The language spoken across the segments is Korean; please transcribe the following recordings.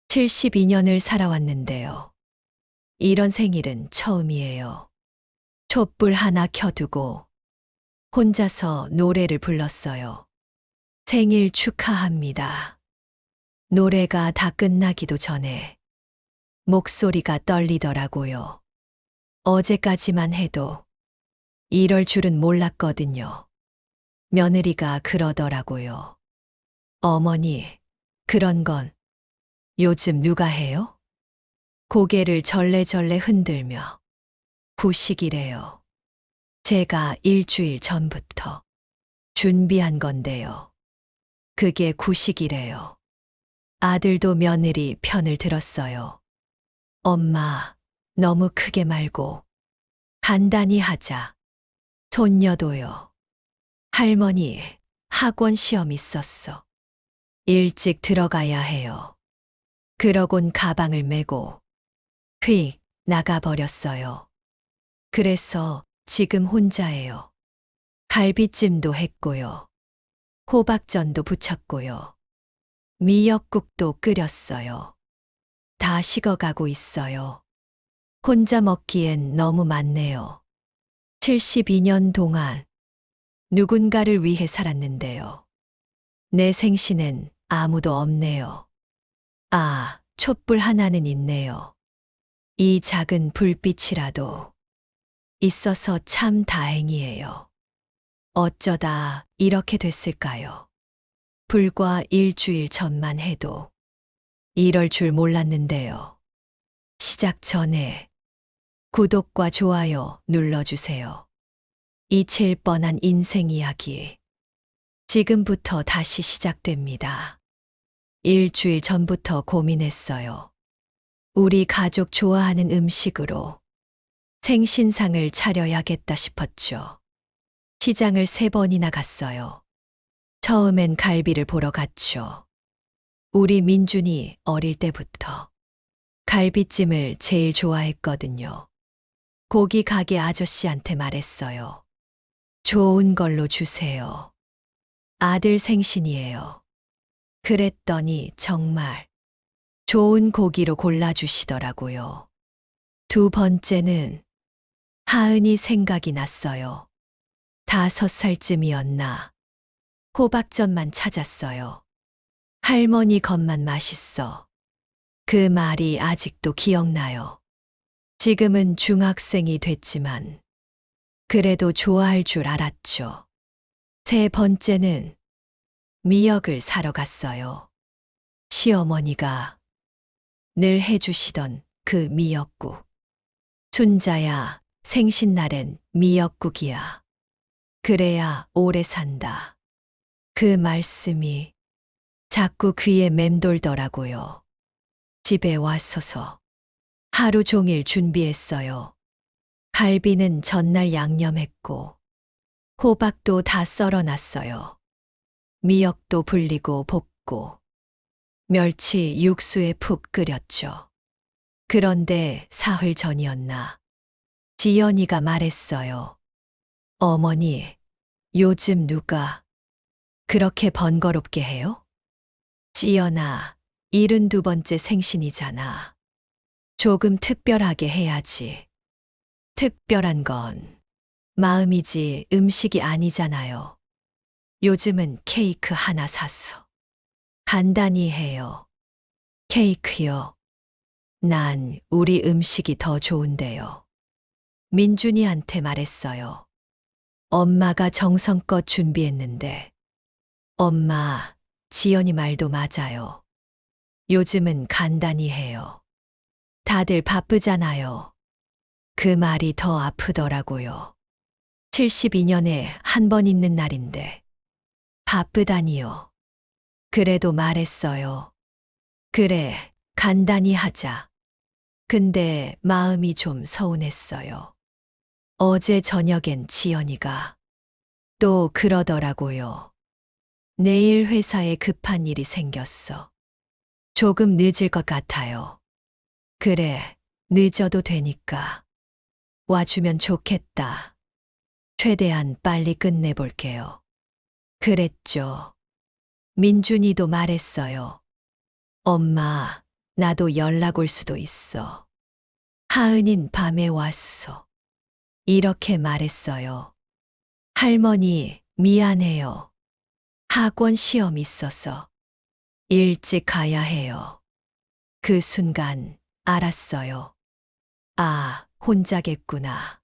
72년을 살아왔는데요. 이런 생일은 처음이에요. 촛불 하나 켜두고 혼자서 노래를 불렀어요. 생일 축하합니다. 노래가 다 끝나기도 전에 목소리가 떨리더라고요. 어제까지만 해도 이럴 줄은 몰랐거든요. 며느리가 그러더라고요. 어머니, 그런 건 요즘 누가 해요? 고개를 절레절레 흔들며 구식이래요. 제가 일주일 전부터 준비한 건데요. 그게 구식이래요. 아들도 며느리 편을 들었어요. 엄마, 너무 크게 말고 간단히 하자. 손녀도요. 할머니, 학원 시험 있었어. 일찍 들어가야 해요. 그러곤 가방을 메고 휙 나가버렸어요. 그래서 지금 혼자예요. 갈비찜도 했고요. 호박전도 부쳤고요. 미역국도 끓였어요. 다 식어가고 있어요. 혼자 먹기엔 너무 많네요. 72년 동안 누군가를 위해 살았는데요. 내 생신엔 아무도 없네요. 아, 촛불 하나는 있네요. 이 작은 불빛이라도 있어서 참 다행이에요. 어쩌다 이렇게 됐을까요? 불과 일주일 전만 해도 이럴 줄 몰랐는데요. 시작 전에 구독과 좋아요 눌러주세요. 잊힐 뻔한 인생 이야기. 지금부터 다시 시작됩니다. 일주일 전부터 고민했어요. 우리 가족 좋아하는 음식으로 생신상을 차려야겠다 싶었죠. 시장을 3번이나 갔어요. 처음엔 갈비를 보러 갔죠. 우리 민준이 어릴 때부터 갈비찜을 제일 좋아했거든요. 고기 가게 아저씨한테 말했어요. 좋은 걸로 주세요. 아들 생신이에요. 그랬더니 정말 좋은 고기로 골라주시더라고요. 두 번째는 하은이 생각이 났어요. 5살쯤이었나. 호박전만 찾았어요. 할머니 것만 맛있어. 그 말이 아직도 기억나요. 지금은 중학생이 됐지만 그래도 좋아할 줄 알았죠. 세 번째는 미역을 사러 갔어요. 시어머니가 늘 해주시던 그 미역국. 순자야, 생신날엔 미역국이야. 그래야 오래 산다. 그 말씀이 자꾸 귀에 맴돌더라고요. 집에 와서서 하루 종일 준비했어요. 갈비는 전날 양념했고, 호박도 다 썰어놨어요. 미역도 불리고 볶고, 멸치 육수에 푹 끓였죠. 그런데 사흘 전이었나. 지연이가 말했어요. 어머니, 요즘 누가 그렇게 번거롭게 해요? 지연아, 72번째 생신이잖아. 조금 특별하게 해야지. 특별한 건 마음이지 음식이 아니잖아요. 요즘은 케이크 하나 샀어. 간단히 해요. 케이크요. 난 우리 음식이 더 좋은데요. 민준이한테 말했어요. 엄마가 정성껏 준비했는데. 엄마, 지연이 말도 맞아요. 요즘은 간단히 해요. 다들 바쁘잖아요. 그 말이 더 아프더라고요. 72년에 한 번 있는 날인데. 바쁘다니요. 그래도 말했어요. 그래, 간단히 하자. 근데 마음이 좀 서운했어요. 어제 저녁엔 지연이가 또 그러더라고요. 내일 회사에 급한 일이 생겼어. 조금 늦을 것 같아요. 그래, 늦어도 되니까. 와주면 좋겠다. 최대한 빨리 끝내볼게요. 그랬죠. 민준이도 말했어요. 엄마, 나도 연락 올 수도 있어. 하은인 밤에 왔어. 이렇게 말했어요. 할머니, 미안해요. 학원 시험 있어서 일찍 가야 해요. 그 순간 알았어요. 아, 혼자겠구나.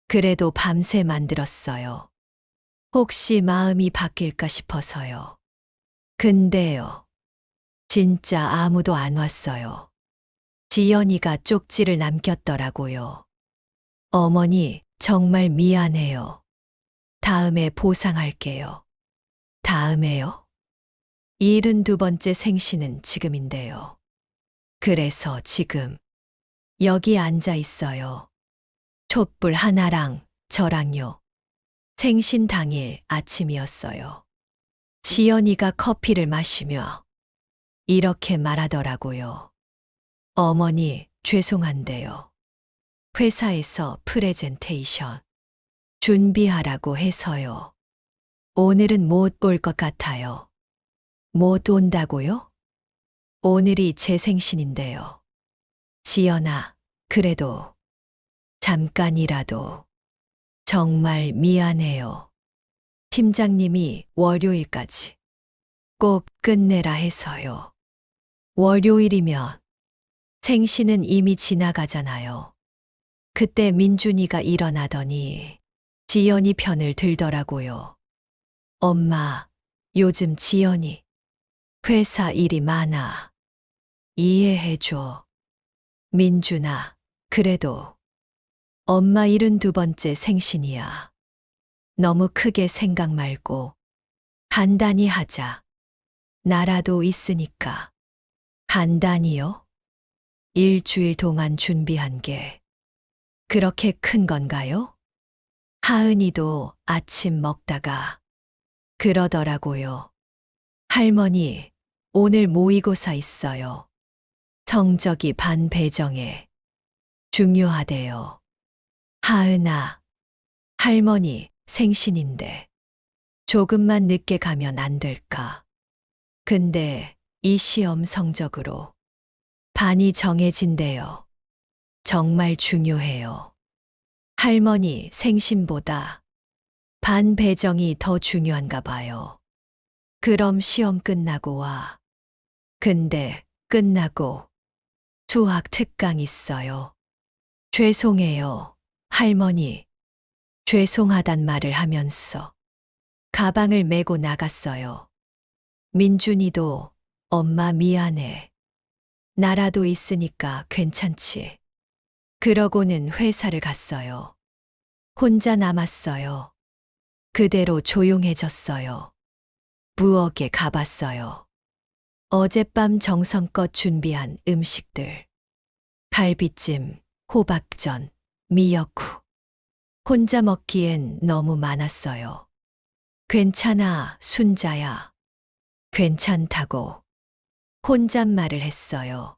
그래도 밤새 만들었어요. 혹시 마음이 바뀔까 싶어서요. 근데요. 진짜 아무도 안 왔어요. 지연이가 쪽지를 남겼더라고요. 어머니, 정말 미안해요. 다음에 보상할게요. 다음에요? 72번째 생신은 지금인데요. 그래서 지금 여기 앉아 있어요. 촛불 하나랑 저랑요. 생신 당일 아침이었어요. 지연이가 커피를 마시며 이렇게 말하더라고요. 어머니, 죄송한데요. 회사에서 프레젠테이션 준비하라고 해서요. 오늘은 못 올 것 같아요. 못 온다고요? 오늘이 제 생신인데요. 지연아, 그래도 잠깐이라도 정말 미안해요. 팀장님이 월요일까지 꼭 끝내라 해서요. 월요일이면 생신은 이미 지나가잖아요. 그때 민준이가 일어나더니 지연이 편을 들더라고요. 엄마, 요즘 지연이 회사 일이 많아. 이해해줘. 민준아, 그래도 엄마 72번째 생신이야. 너무 크게 생각 말고 간단히 하자. 나라도 있으니까. 간단히요? 일주일 동안 준비한 게 그렇게 큰 건가요? 하은이도 아침 먹다가 그러더라고요. 할머니, 오늘 모의고사 있어요. 성적이 반 배정에 중요하대요. 하은아, 할머니 생신인데 조금만 늦게 가면 안 될까? 근데 이 시험 성적으로 반이 정해진대요. 정말 중요해요. 할머니 생신보다 반 배정이 더 중요한가 봐요. 그럼 시험 끝나고 와. 근데 끝나고 수학 특강 있어요. 죄송해요, 할머니. 죄송하단 말을 하면서 가방을 메고 나갔어요. 민준이도 엄마 미안해. 나라도 있으니까 괜찮지. 그러고는 회사를 갔어요. 혼자 남았어요. 그대로 조용해졌어요. 부엌에 가봤어요. 어젯밤 정성껏 준비한 음식들. 갈비찜, 호박전, 미역국. 혼자 먹기엔 너무 많았어요. 괜찮아, 순자야. 괜찮다고 혼잣말을 했어요.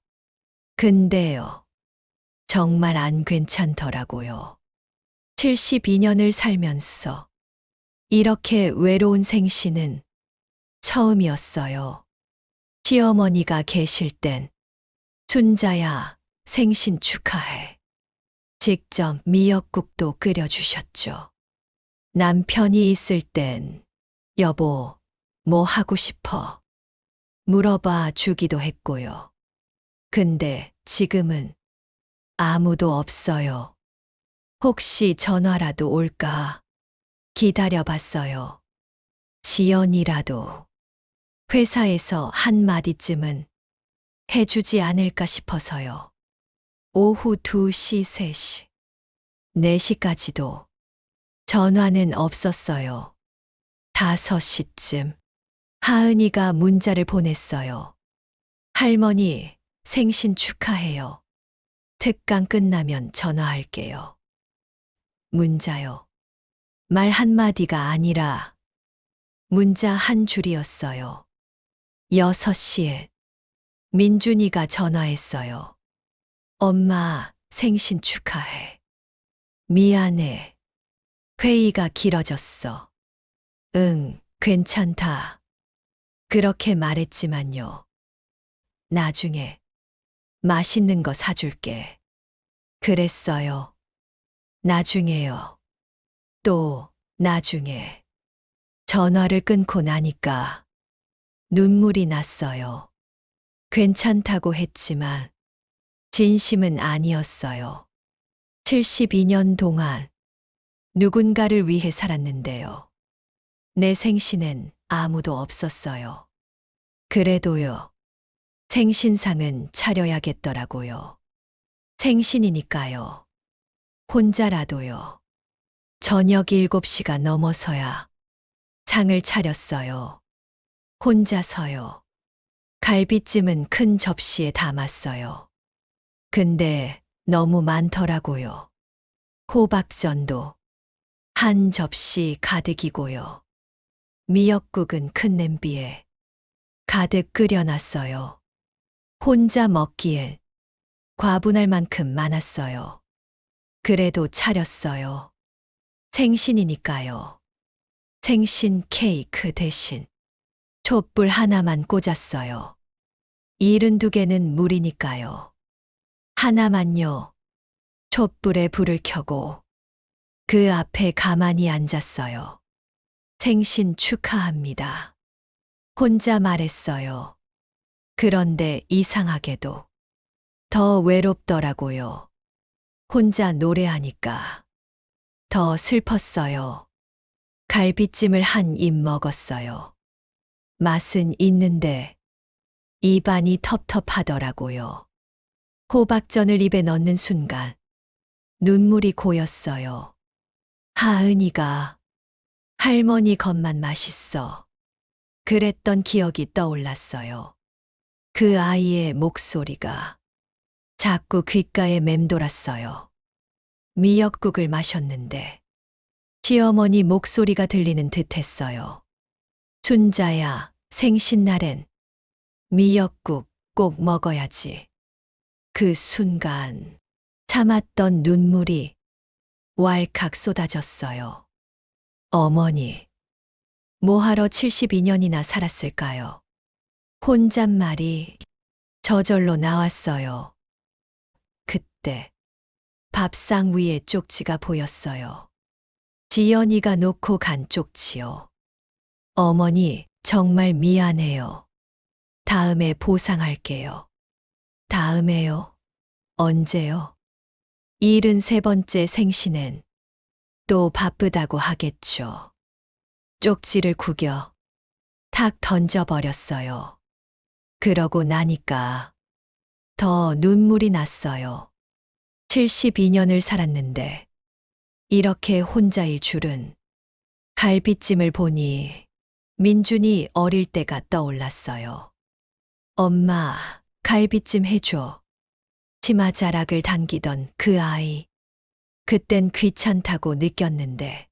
근데요, 정말 안 괜찮더라고요. 72년을 살면서 이렇게 외로운 생신은 처음이었어요. 시어머니가 계실 땐 순자야, 생신 축하해. 직접 미역국도 끓여주셨죠. 남편이 있을 땐 여보, 뭐 하고 싶어? 물어봐 주기도 했고요. 근데 지금은 아무도 없어요. 혹시 전화라도 올까? 기다려봤어요. 지연이라도 회사에서 한마디쯤은 해주지 않을까 싶어서요. 오후 2시, 3시, 4시까지도 전화는 없었어요. 5시쯤 하은이가 문자를 보냈어요. 할머니, 생신 축하해요. 특강 끝나면 전화할게요. 문자요. 말 한마디가 아니라 문자 한 줄이었어요. 6시에 민준이가 전화했어요. 엄마, 생신 축하해. 미안해. 회의가 길어졌어. 응, 괜찮다. 그렇게 말했지만요. 나중에 맛있는 거 사줄게. 그랬어요. 나중에요. 또 나중에. 전화를 끊고 나니까 눈물이 났어요. 괜찮다고 했지만 진심은 아니었어요. 72년 동안 누군가를 위해 살았는데요. 내 생신엔 아무도 없었어요. 그래도요. 생신상은 차려야겠더라고요. 생신이니까요. 혼자라도요. 저녁 7시가 넘어서야 상을 차렸어요. 혼자서요. 갈비찜은 큰 접시에 담았어요. 근데 너무 많더라고요. 호박전도 한 접시 가득이고요. 미역국은 큰 냄비에 가득 끓여놨어요. 혼자 먹기엔 과분할 만큼 많았어요. 그래도 차렸어요. 생신이니까요. 생신 케이크 대신 촛불 하나만 꽂았어요. 72개는 무리니까요. 하나만요. 촛불에 불을 켜고 그 앞에 가만히 앉았어요. 생신 축하합니다. 혼자 말했어요. 그런데 이상하게도 더 외롭더라고요. 혼자 노래하니까 더 슬펐어요. 갈비찜을 한 입 먹었어요. 맛은 있는데 입안이 텁텁하더라고요. 호박전을 입에 넣는 순간 눈물이 고였어요. 하은이가 할머니 것만 맛있어. 그랬던 기억이 떠올랐어요. 그 아이의 목소리가 자꾸 귓가에 맴돌았어요. 미역국을 마셨는데 시어머니 목소리가 들리는 듯 했어요. 순자야, 생신날엔 미역국 꼭 먹어야지. 그 순간 참았던 눈물이 왈칵 쏟아졌어요. 어머니, 뭐하러 72년이나 살았을까요? 혼잣말이 저절로 나왔어요. 그때 밥상 위에 쪽지가 보였어요. 지연이가 놓고 간 쪽지요. 어머니, 정말 미안해요. 다음에 보상할게요. 다음에요? 언제요? 73번째 생신엔 또 바쁘다고 하겠죠. 쪽지를 구겨 탁 던져버렸어요. 그러고 나니까 더 눈물이 났어요. 72년을 살았는데 이렇게 혼자일 줄은. 갈비찜을 보니 민준이 어릴 때가 떠올랐어요. 엄마, 갈비찜 해줘. 치마자락을 당기던 그 아이. 그땐 귀찮다고 느꼈는데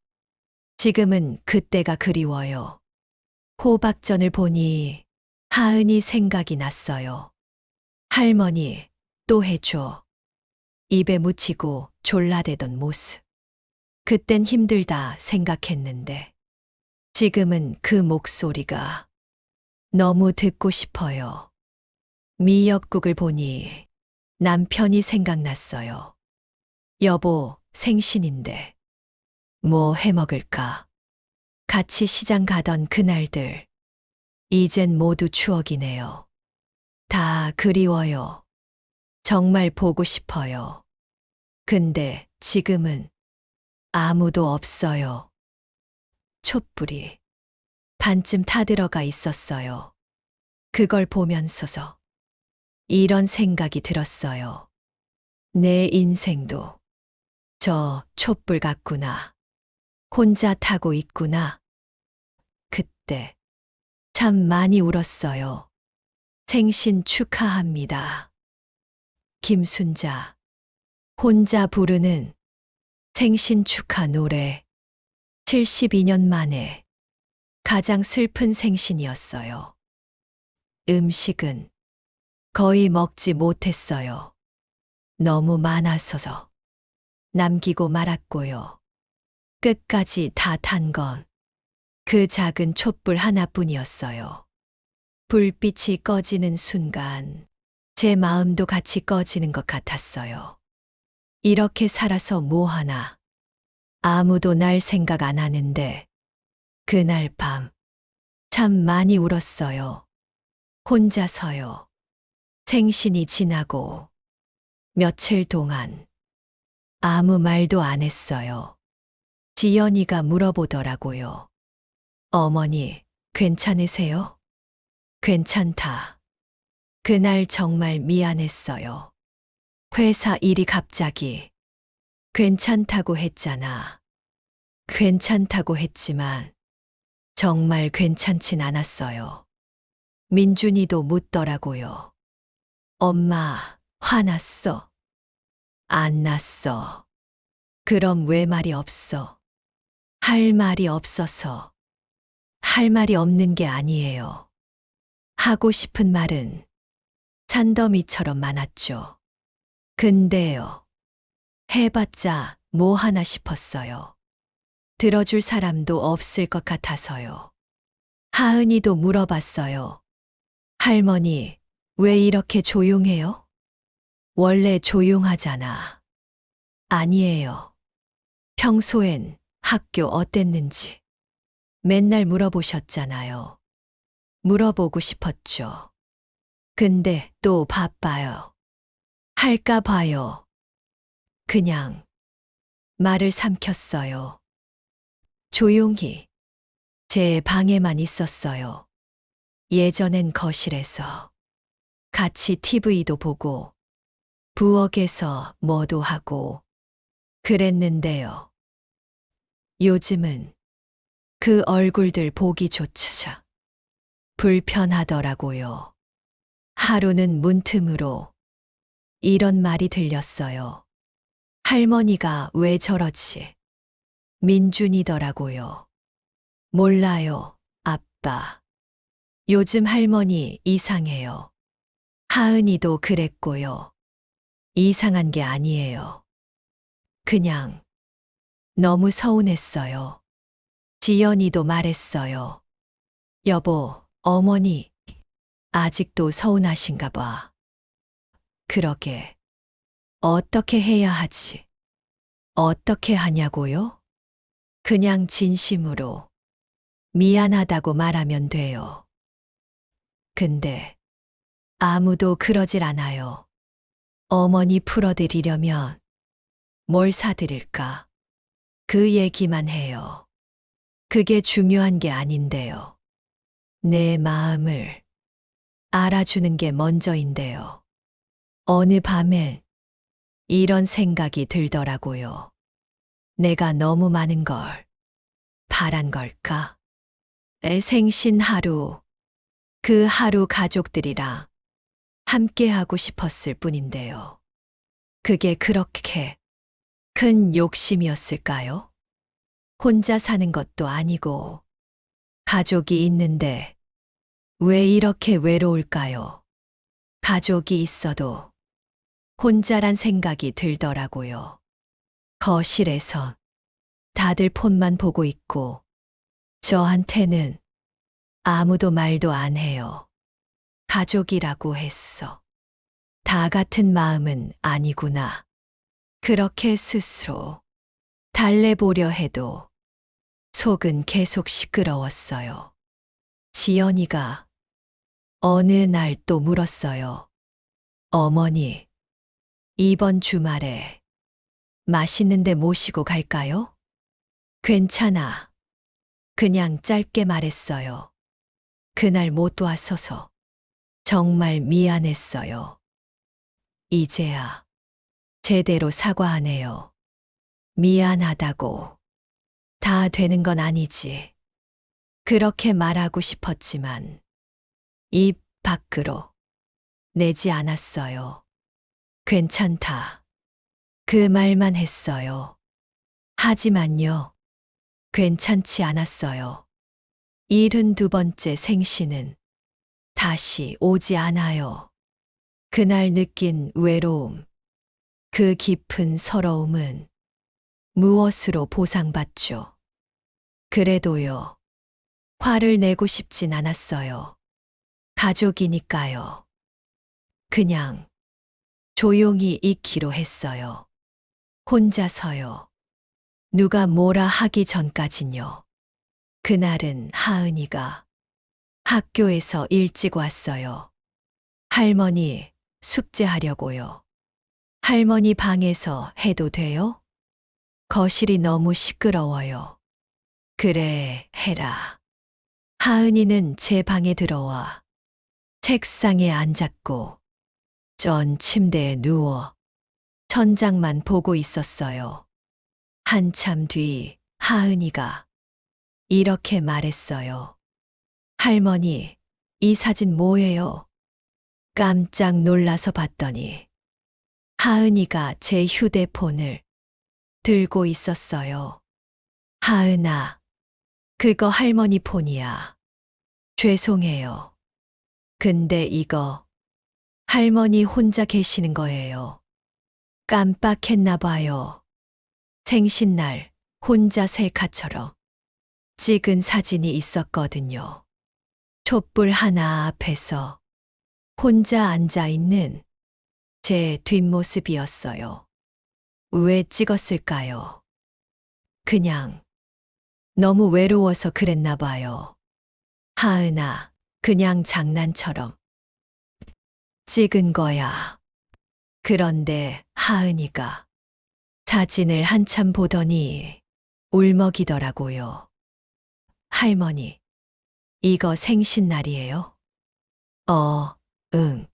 지금은 그때가 그리워요. 호박전을 보니 하은이 생각이 났어요. 할머니, 또 해줘. 입에 묻히고 졸라대던 모습. 그땐 힘들다 생각했는데 지금은 그 목소리가 너무 듣고 싶어요. 미역국을 보니 남편이 생각났어요. 여보, 생신인데 뭐 해 먹을까? 같이 시장 가던 그날들. 이젠 모두 추억이네요. 다 그리워요. 정말 보고 싶어요. 근데 지금은 아무도 없어요. 촛불이 반쯤 타들어가 있었어요. 그걸 보면서서 이런 생각이 들었어요. 내 인생도 저 촛불 같구나. 혼자 타고 있구나. 그때 참 많이 울었어요. 생신 축하합니다. 김순자. 혼자 부르는 생신 축하 노래. 72년 만에 가장 슬픈 생신이었어요. 음식은 거의 먹지 못했어요. 너무 많았어서 남기고 말았고요. 끝까지 다 탄 건 그 작은 촛불 하나뿐이었어요. 불빛이 꺼지는 순간 제 마음도 같이 꺼지는 것 같았어요. 이렇게 살아서 뭐 하나. 아무도 날 생각 안 하는데 그날 밤 참 많이 울었어요. 혼자서요. 생신이 지나고 며칠 동안 아무 말도 안 했어요. 지연이가 물어보더라고요. 어머니, 괜찮으세요? 괜찮다. 그날 정말 미안했어요. 회사 일이 갑자기 괜찮다고 했잖아. 괜찮다고 했지만 정말 괜찮진 않았어요. 민준이도 묻더라고요. 엄마, 화났어? 안 났어. 그럼 왜 말이 없어? 할 말이 없어서. 할 말이 없는 게 아니에요. 하고 싶은 말은 산더미처럼 많았죠. 근데요. 해봤자 뭐 하나 싶었어요. 들어줄 사람도 없을 것 같아서요. 하은이도 물어봤어요. 할머니, 왜 이렇게 조용해요? 원래 조용하잖아. 아니에요. 평소엔 학교 어땠는지 맨날 물어보셨잖아요. 물어보고 싶었죠. 근데 또 바빠요. 할까 봐요. 그냥 말을 삼켰어요. 조용히 제 방에만 있었어요. 예전엔 거실에서 같이 TV도 보고 부엌에서 뭐도 하고 그랬는데요. 요즘은 그 얼굴들 보기조차 불편하더라고요. 하루는 문틈으로 이런 말이 들렸어요. 할머니가 왜 저러지? 민준이더라고요. 몰라요, 아빠. 요즘 할머니 이상해요. 하은이도 그랬고요. 이상한 게 아니에요. 그냥 너무 서운했어요. 지연이도 말했어요. 여보, 어머니, 아직도 서운하신가 봐. 그러게. 어떻게 해야 하지? 어떻게 하냐고요? 그냥 진심으로 미안하다고 말하면 돼요. 근데 아무도 그러질 않아요. 어머니 풀어드리려면 뭘 사드릴까? 그 얘기만 해요. 그게 중요한 게 아닌데요. 내 마음을 알아주는 게 먼저인데요. 어느 밤에 이런 생각이 들더라고요. 내가 너무 많은 걸 바란 걸까? 내 생신 하루, 그 하루 가족들이랑 함께 하고 싶었을 뿐인데요. 그게 그렇게 큰 욕심이었을까요? 혼자 사는 것도 아니고 가족이 있는데 왜 이렇게 외로울까요? 가족이 있어도 혼자란 생각이 들더라고요. 거실에서 다들 폰만 보고 있고 저한테는 아무도 말도 안 해요. 가족이라고 했어. 다 같은 마음은 아니구나. 그렇게 스스로 달래보려 해도 속은 계속 시끄러웠어요. 지연이가 어느 날 또 물었어요. 어머니, 이번 주말에 맛있는 데 모시고 갈까요? 괜찮아. 그냥 짧게 말했어요. 그날 못 왔어서 정말 미안했어요. 이제야 제대로 사과하네요. 미안하다고. 다 되는 건 아니지. 그렇게 말하고 싶었지만 입 밖으로 내지 않았어요. 괜찮다. 그 말만 했어요. 하지만요, 괜찮지 않았어요. 72번째 생신은 다시 오지 않아요. 그날 느낀 외로움, 그 깊은 서러움은 무엇으로 보상받죠? 그래도요, 화를 내고 싶진 않았어요. 가족이니까요. 그냥 조용히 있기로 했어요. 혼자서요. 누가 뭐라 하기 전까진요. 그날은 하은이가 학교에서 일찍 왔어요. 할머니, 숙제하려고요. 할머니 방에서 해도 돼요? 거실이 너무 시끄러워요. 그래, 해라. 하은이는 제 방에 들어와 책상에 앉았고 전 침대에 누워 천장만 보고 있었어요. 한참 뒤 하은이가 이렇게 말했어요. 할머니, 이 사진 뭐예요? 깜짝 놀라서 봤더니 하은이가 제 휴대폰을 들고 있었어요. 하은아, 그거 할머니 폰이야. 죄송해요. 근데 이거 할머니 혼자 계시는 거예요. 깜빡했나 봐요. 생신날 혼자 셀카처럼 찍은 사진이 있었거든요. 촛불 하나 앞에서 혼자 앉아 있는 제 뒷모습이었어요. 왜 찍었을까요? 그냥 너무 외로워서 그랬나 봐요. 하은아, 그냥 장난처럼 찍은 거야. 그런데 하은이가 사진을 한참 보더니 울먹이더라고요. 할머니, 이거 생신날이에요? 응.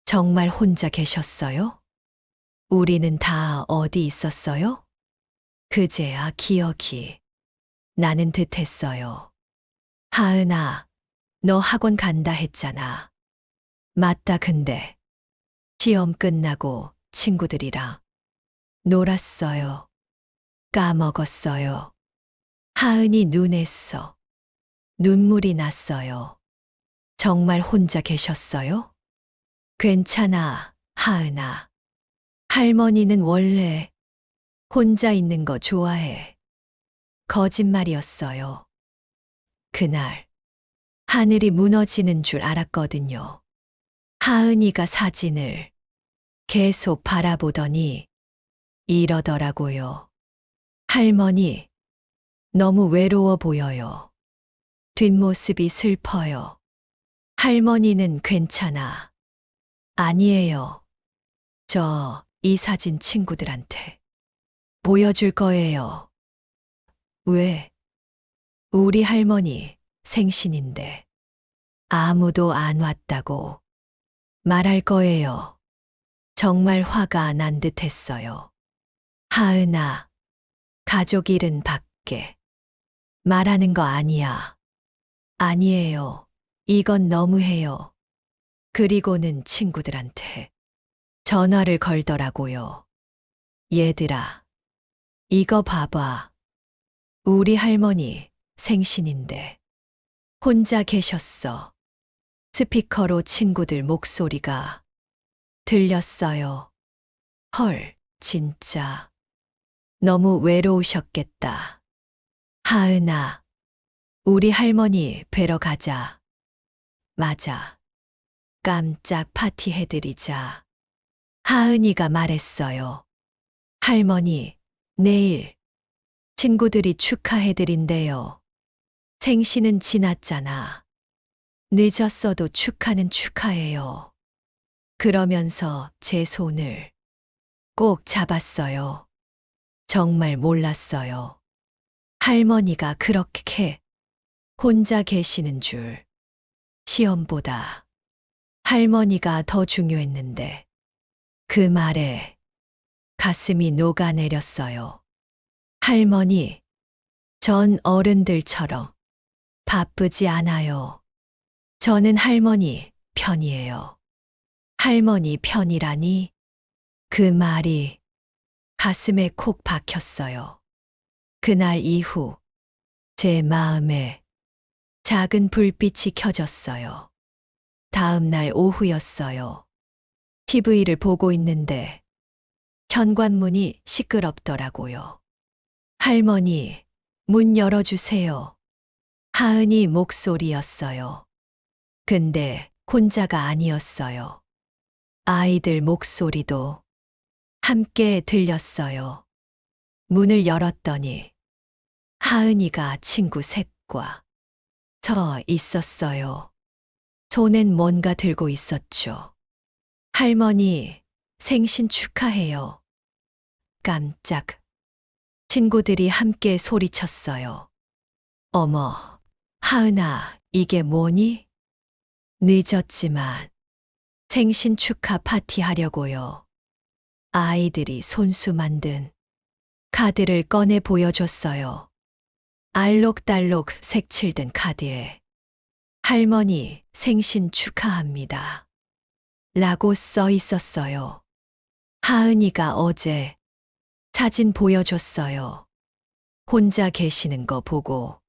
정말 혼자 계셨어요? 우리는 다 어디 있었어요? 그제야 기억이 나는 듯 했어요. 하은아, 너 학원 간다 했잖아. 맞다, 근데 시험 끝나고 친구들이랑 놀았어요. 까먹었어요. 하은이 눈에서 눈물이 났어요. 정말 혼자 계셨어요? 괜찮아, 하은아. 할머니는 원래 혼자 있는 거 좋아해. 거짓말이었어요. 그날 하늘이 무너지는 줄 알았거든요. 하은이가 사진을 계속 바라보더니 이러더라고요. 할머니, 너무 외로워 보여요. 뒷모습이 슬퍼요. 할머니는 괜찮아. 아니에요. 이 사진 친구들한테 보여줄 거예요. 왜? 우리 할머니 생신인데 아무도 안 왔다고 말할 거예요. 정말 화가 난 듯 했어요. 하은아, 가족 일은 밖에 말하는 거 아니야. 아니에요. 이건 너무해요. 그리고는 친구들한테 전화를 걸더라고요. 얘들아, 이거 봐봐. 우리 할머니 생신인데 혼자 계셨어. 스피커로 친구들 목소리가 들렸어요. 헐, 진짜. 너무 외로우셨겠다. 하은아, 우리 할머니 뵈러 가자. 맞아. 깜짝 파티 해드리자. 하은이가 말했어요. 할머니, 내일 친구들이 축하해드린대요. 생신은 지났잖아. 늦었어도 축하는 축하해요. 그러면서 제 손을 꼭 잡았어요. 정말 몰랐어요. 할머니가 그렇게 혼자 계시는 줄. 시험보다 할머니가 더 중요했는데 그 말에 가슴이 녹아내렸어요. 할머니, 전 어른들처럼 바쁘지 않아요. 저는 할머니 편이에요. 할머니 편이라니? 그 말이 가슴에 콕 박혔어요. 그날 이후 제 마음에 작은 불빛이 켜졌어요. 다음 날 오후였어요. TV를 보고 있는데 현관문이 시끄럽더라고요. 할머니, 문 열어주세요. 하은이 목소리였어요. 근데 혼자가 아니었어요. 아이들 목소리도 함께 들렸어요. 문을 열었더니 하은이가 친구 셋과 서 있었어요. 손엔 뭔가 들고 있었죠. 할머니, 생신 축하해요. 깜짝. 친구들이 함께 소리쳤어요. 어머, 하은아, 이게 뭐니? 늦었지만 생신 축하 파티 하려고요. 아이들이 손수 만든 카드를 꺼내 보여줬어요. 알록달록 색칠된 카드에 할머니 생신 축하합니다. 라고 써 있었어요. 하은이가 어제 사진 보여줬어요. 혼자 계시는 거 보고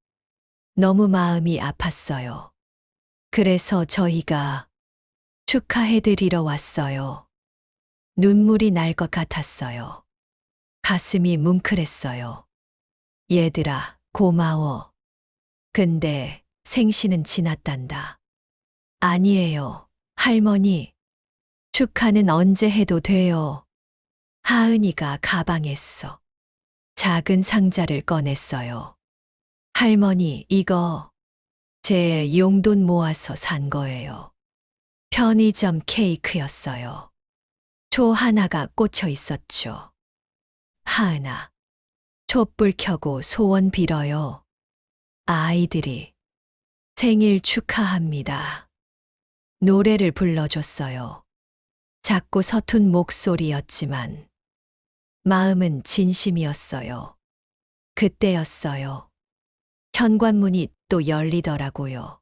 너무 마음이 아팠어요. 그래서 저희가 축하해드리러 왔어요. 눈물이 날 것 같았어요. 가슴이 뭉클했어요. 얘들아, 고마워. 근데 생신은 지났단다. 아니에요, 할머니. 축하는 언제 해도 돼요. 하은이가 가방에서 작은 상자를 꺼냈어요. 할머니, 이거 제 용돈 모아서 산 거예요. 편의점 케이크였어요. 초 하나가 꽂혀 있었죠. 하은아, 촛불 켜고 소원 빌어요. 아이들이 생일 축하합니다. 노래를 불러줬어요. 작고 서툰 목소리였지만 마음은 진심이었어요. 그때였어요. 현관문이 또 열리더라고요.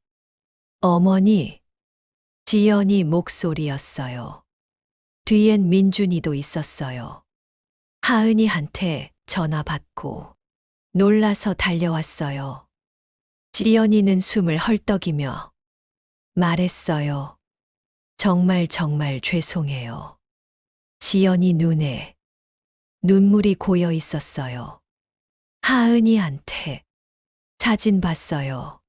어머니, 지연이 목소리였어요. 뒤엔 민준이도 있었어요. 하은이한테 전화 받고 놀라서 달려왔어요. 지연이는 숨을 헐떡이며 말했어요. 정말 죄송해요. 지연이 눈에 눈물이 고여 있었어요. 하은이한테 사진 봤어요.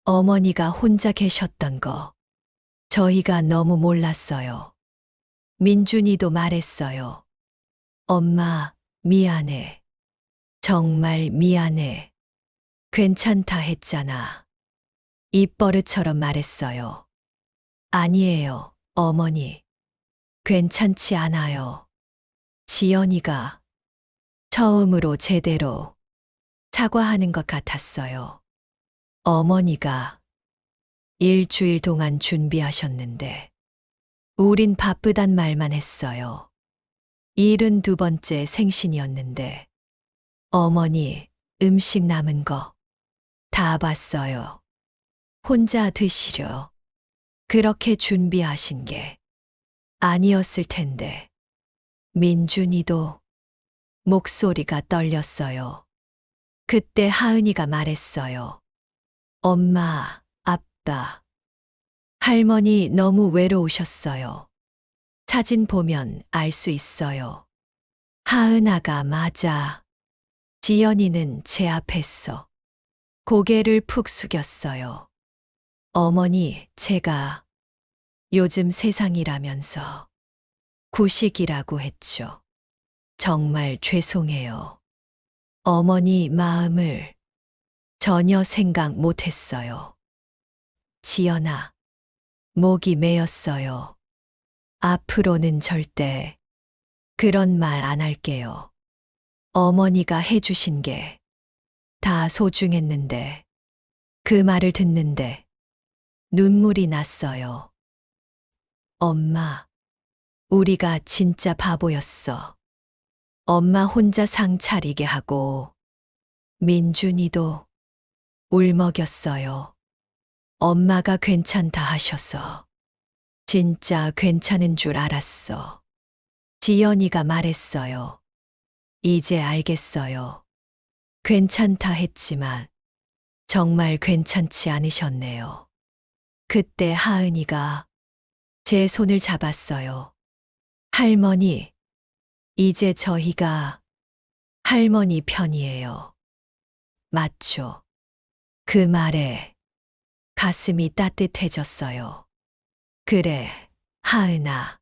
어머니가 혼자 계셨던 거. 저희가 너무 몰랐어요. 민준이도 말했어요. 엄마, 미안해. 정말 미안해. 괜찮다 했잖아. 입버릇처럼 말했어요. 아니에요, 어머니. 괜찮지 않아요. 지연이가 처음으로 제대로 사과하는 것 같았어요. 어머니가 일주일 동안 준비하셨는데 우린 바쁘단 말만 했어요. 72번째 생신이었는데 어머니 음식 남은 거 다 봤어요. 혼자 드시려 그렇게 준비하신 게 아니었을 텐데. 민준이도 목소리가 떨렸어요. 그때 하은이가 말했어요. 엄마, 아빠, 할머니 너무 외로우셨어요. 사진 보면 알 수 있어요. 하은아가 맞아. 지연이는 제 앞에서 고개를 푹 숙였어요. 어머니, 제가 요즘 세상이라면서 구식이라고 했죠. 정말 죄송해요. 어머니 마음을 전혀 생각 못했어요. 지연아, 목이 메었어요. 앞으로는 절대 그런 말 안 할게요. 어머니가 해주신 게 다 소중했는데 그 말을 듣는데 눈물이 났어요. 엄마, 우리가 진짜 바보였어. 엄마 혼자 상 차리게 하고 민준이도 울먹였어요. 엄마가 괜찮다 하셔서 진짜 괜찮은 줄 알았어. 지연이가 말했어요. 이제 알겠어요. 괜찮다 했지만 정말 괜찮지 않으셨네요. 그때 하은이가 제 손을 잡았어요. 할머니, 이제 저희가 할머니 편이에요. 맞죠? 그 말에 가슴이 따뜻해졌어요. 그래, 하은아.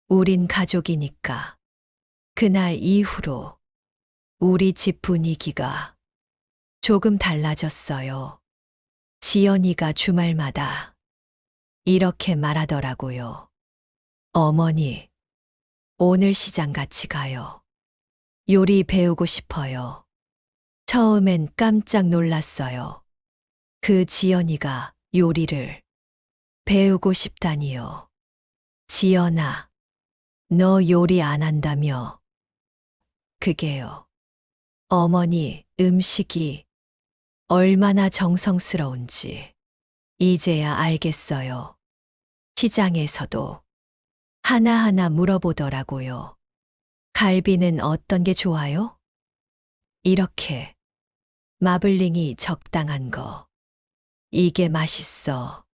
우린 가족이니까. 그날 이후로 우리 집 분위기가 조금 달라졌어요. 지연이가 주말마다 이렇게 말하더라고요. 어머니, 오늘 시장 같이 가요. 요리 배우고 싶어요. 처음엔 깜짝 놀랐어요. 그 지연이가 요리를 배우고 싶다니요. 지연아, 너 요리 안 한다며. 그게요. 어머니, 음식이 얼마나 정성스러운지 이제야 알겠어요. 시장에서도 하나하나 물어보더라고요. 갈비는 어떤 게 좋아요? 이렇게 마블링이 적당한 거. 이게 맛있어.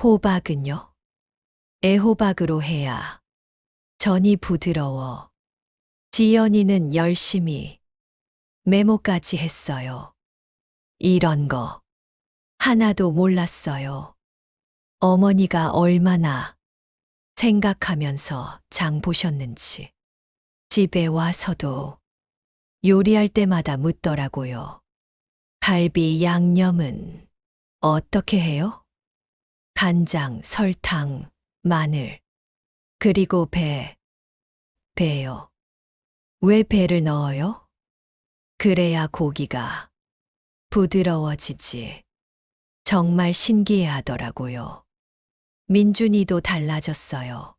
호박은요? 애호박으로 해야 전이 부드러워. 지연이는 열심히 메모까지 했어요. 이런 거 하나도 몰랐어요. 어머니가 얼마나 생각하면서 장 보셨는지. 집에 와서도 요리할 때마다 묻더라고요. 갈비 양념은 어떻게 해요? 간장, 설탕, 마늘, 그리고 배요. 왜 배를 넣어요? 그래야 고기가 부드러워지지. 정말 신기해 하더라고요. 민준이도 달라졌어요.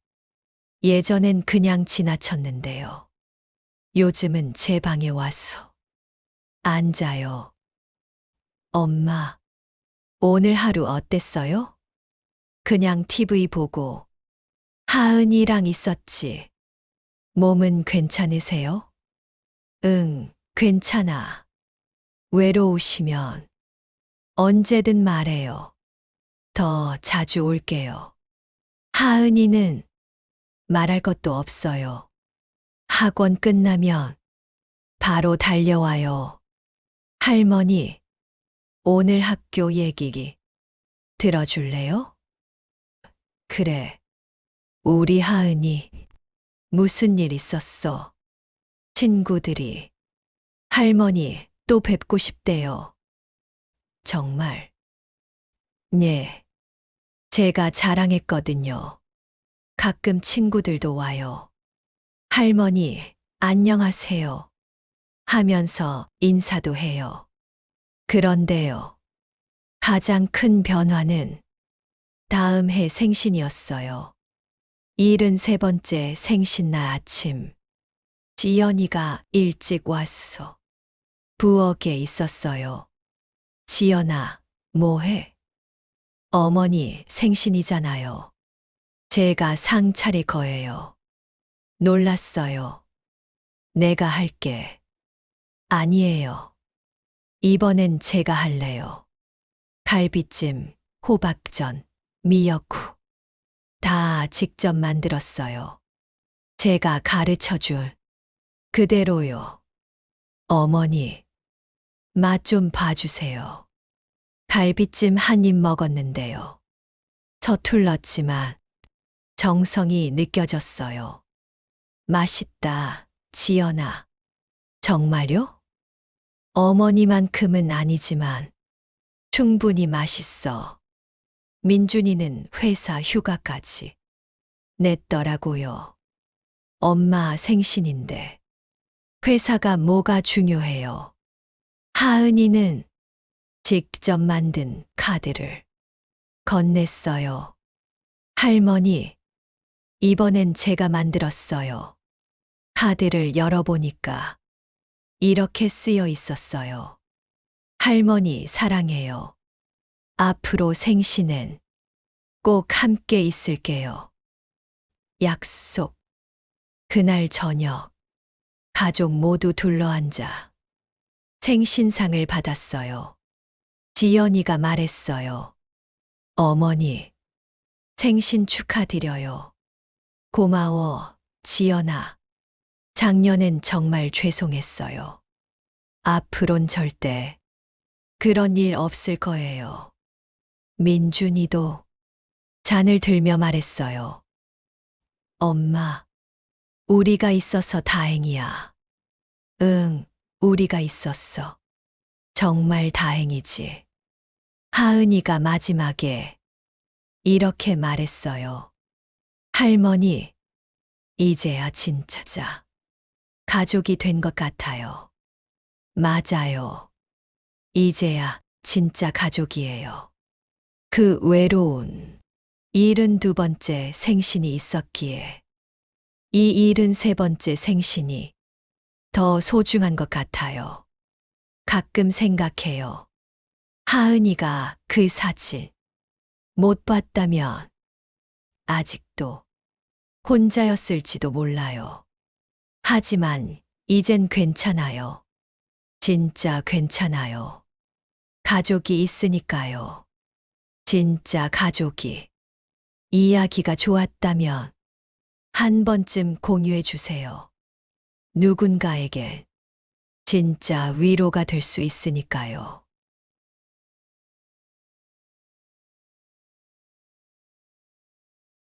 예전엔 그냥 지나쳤는데요. 요즘은 제 방에 와서 앉아요. 엄마, 오늘 하루 어땠어요? 그냥 TV 보고 하은이랑 있었지. 몸은 괜찮으세요? 응, 괜찮아. 외로우시면 언제든 말해요. 더 자주 올게요. 하은이는 말할 것도 없어요. 학원 끝나면 바로 달려와요. 할머니, 오늘 학교 얘기 들어줄래요? 그래. 우리 하은이 무슨 일 있었어? 친구들이 할머니 또 뵙고 싶대요. 정말? 네. 제가 자랑했거든요. 가끔 친구들도 와요. 할머니, 안녕하세요. 하면서 인사도 해요. 그런데요. 가장 큰 변화는 다음 해 생신이었어요. 73번째 생신날 아침. 지연이가 일찍 왔어. 부엌에 있었어요. 지연아, 뭐해? 어머니 생신이잖아요. 제가 상 차릴 거예요. 놀랐어요. 내가 할게. 아니에요. 이번엔 제가 할래요. 갈비찜, 호박전, 미역국. 다 직접 만들었어요. 제가 가르쳐 줄 그대로요. 어머니, 맛 좀 봐주세요. 갈비찜 한 입 먹었는데요. 서툴렀지만 정성이 느껴졌어요. 맛있다, 지연아. 정말요? 어머니만큼은 아니지만 충분히 맛있어. 민준이는 회사 휴가까지 냈더라고요. 엄마 생신인데 회사가 뭐가 중요해요. 하은이는 직접 만든 카드를 건넸어요. 할머니, 이번엔 제가 만들었어요. 카드를 열어보니까 이렇게 쓰여 있었어요. 할머니 사랑해요. 앞으로 생신엔 꼭 함께 있을게요. 약속. 그날 저녁, 가족 모두 둘러앉아 생신상을 받았어요. 지연이가 말했어요. 어머니, 생신 축하드려요. 고마워, 지연아. 작년엔 정말 죄송했어요. 앞으론 절대 그런 일 없을 거예요. 민준이도 잔을 들며 말했어요. 엄마, 우리가 있어서 다행이야. 응, 우리가 있었어. 정말 다행이지. 하은이가 마지막에 이렇게 말했어요. 할머니, 이제야 진짜자. 가족이 된 것 같아요. 맞아요. 이제야 진짜 가족이에요. 그 외로운 72번째 생신이 있었기에 이 73번째 생신이 더 소중한 것 같아요. 가끔 생각해요. 하은이가 그 사진 못 봤다면 아직도 혼자였을지도 몰라요. 하지만 이젠 괜찮아요. 진짜 괜찮아요. 가족이 있으니까요. 진짜 가족이. 이야기가 좋았다면 한 번쯤 공유해 주세요. 누군가에게 진짜 위로가 될 수 있으니까요.